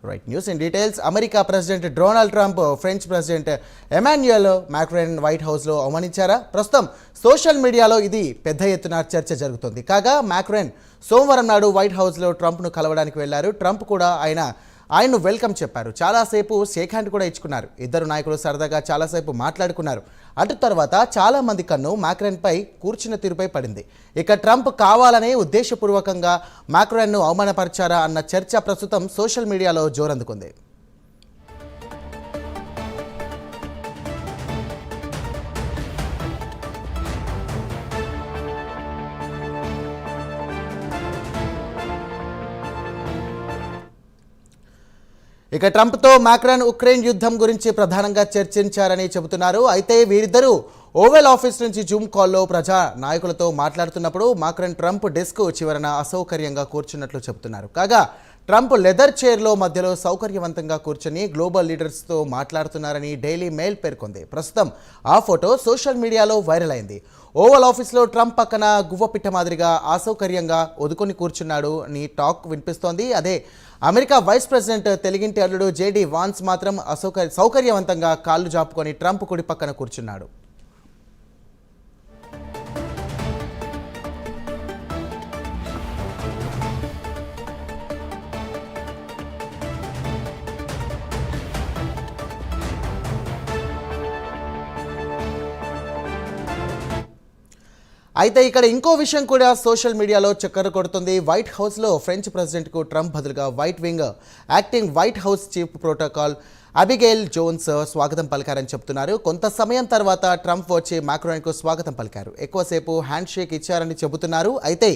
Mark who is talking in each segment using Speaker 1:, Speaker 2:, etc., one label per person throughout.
Speaker 1: Right news in details. America president Donald Trump French president Emmanuel Macron white హౌస్లో అవమానించారా? ప్రస్తుతం social మీడియాలో ఇది పెద్ద ఎత్తున చర్చ జరుగుతుంది. కాగా మాక్రాన్ సోమవారం నాడు వైట్ హౌస్లో ట్రంప్ను కలవడానికి వెళ్లారు. ట్రంప్ కూడా ఆయన్ను వెల్కమ్ చెప్పారు. చాలాసేపు షేక్ హ్యాండ్ కూడా ఇచ్చుకున్నారు. ఇద్దరు నాయకులు సరదాగా చాలాసేపు మాట్లాడుకున్నారు. అటు తర్వాత చాలా మంది కన్ను మాక్రాన్పై కూర్చున్న తీరుపై పడింది. ఇక ట్రంప్ కావాలనే ఉద్దేశపూర్వకంగా మాక్రాన్ను అవమానపరిచారా అన్న చర్చ ప్రస్తుతం సోషల్ మీడియాలో జోరందుకుంది. ఇక ట్రంప్తో మాక్రాన్ ఉక్రెయిన్ యుద్ధం గురించి ప్రధానంగా చర్చించారని చెబుతున్నారు. అయితే వీరిద్దరూ ఓవెల్ ఆఫీస్ నుంచి జూమ్ కాల్లో ప్రజా నాయకులతో మాట్లాడుతున్నప్పుడు మాక్రాన్ ట్రంప్ డెస్క్ చివరన అసౌకర్యంగా కూర్చున్నట్లు చెబుతున్నారు. కాగా ట్రంప్ లెదర్ చైర్లో మధ్యలో సౌకర్యవంతంగా కూర్చొని గ్లోబల్ లీడర్స్తో మాట్లాడుతున్నారని డైలీ మెయిల్ పేర్కొంది. ప్రస్తుతం ఆ ఫోటో సోషల్ మీడియాలో వైరల్ అయింది. ఓవల్ ఆఫీస్లో ట్రంప్ పక్కన గువ్వపిట్ట మాదిరిగా అసౌకర్యంగా ఒదుకొని కూర్చున్నాడు అని టాక్ వినిపిస్తోంది. అదే అమెరికా వైస్ ప్రెసిడెంట్ తెలుగింటి అల్లుడు జేడీ వాన్స్ మాత్రం సౌకర్యవంతంగా కాళ్ళు జాపుకొని ట్రంప్ కుడి పక్కన కూర్చున్నాడు. అయితే ఇక్కడ ఇంకో విషయం కూడా సోషల్ మీడియాలో చక్కర్లు కొడుతుంది. వైట్ హౌస్లో ఫ్రెంచ్ ప్రెసిడెంట్కు ట్రంప్ బదులుగా white wing acting White House chief protocol Abigail Jones స్వాగతం పలికారని చెప్తున్నారు. కొంత సమయం తర్వాత ట్రంప్ వచ్చి మాక్రాన్కు స్వాగతం పలికారు. ఎక్కువసేపు హ్యాండ్ షేక్ ఇచ్చారని చెబుతున్నారు. అయితే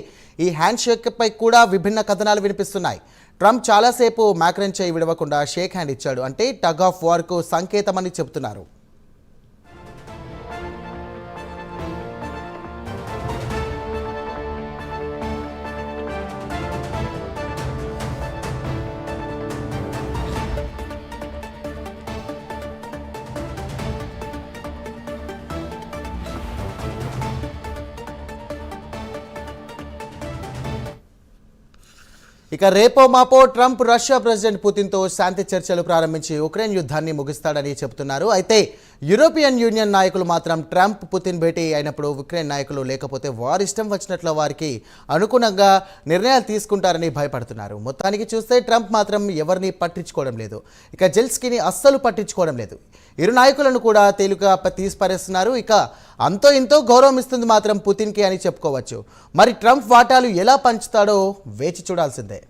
Speaker 1: ఈ హ్యాండ్ షేక్పై కూడా విభిన్న కథనాలు వినిపిస్తున్నాయి. ట్రంప్ చాలాసేపు మాక్రాన్ చేయి విడవకుండా షేక్ హ్యాండ్ ఇచ్చాడు అంటే టగ్ ఆఫ్ వార్కు సంకేతమని చెబుతున్నారు. ఇక రేపో మాపో ట్రంప్ రష్యా ప్రెసిడెంట్ పుతిన్తో శాంతి చర్చలు ప్రారంభించి ఉక్రెయిన్ యుద్ధాన్ని ముగిస్తాడని చెబుతున్నారు. అయితే యూరోపియన్ యూనియన్ నాయకులు మాత్రం ట్రంప్ పుతిన్ భేటీ అయినప్పుడు ఉక్రెయిన్ నాయకులు లేకపోతే వారి ఇష్టం వచ్చినట్లు వారికి అనుగుణంగా నిర్ణయాలు తీసుకుంటారని భయపడుతున్నారు. మొత్తానికి చూస్తే ట్రంప్ మాత్రం ఎవరిని పట్టించుకోవడం లేదు. ఇక జెల్స్కీని అస్సలు పట్టించుకోవడం లేదు. ఇరు నాయకులను కూడా తేలికగా తీసిపారేస్తున్నారు. ఇక అంతో ఇంతో గౌరవం ఇస్తుంది మాత్రం పుతిన్కి అని చెప్పుకోవచ్చు. మరి ట్రంప్ వాటాలు ఎలా పంచుతాడో వేచి చూడాల్సిందే.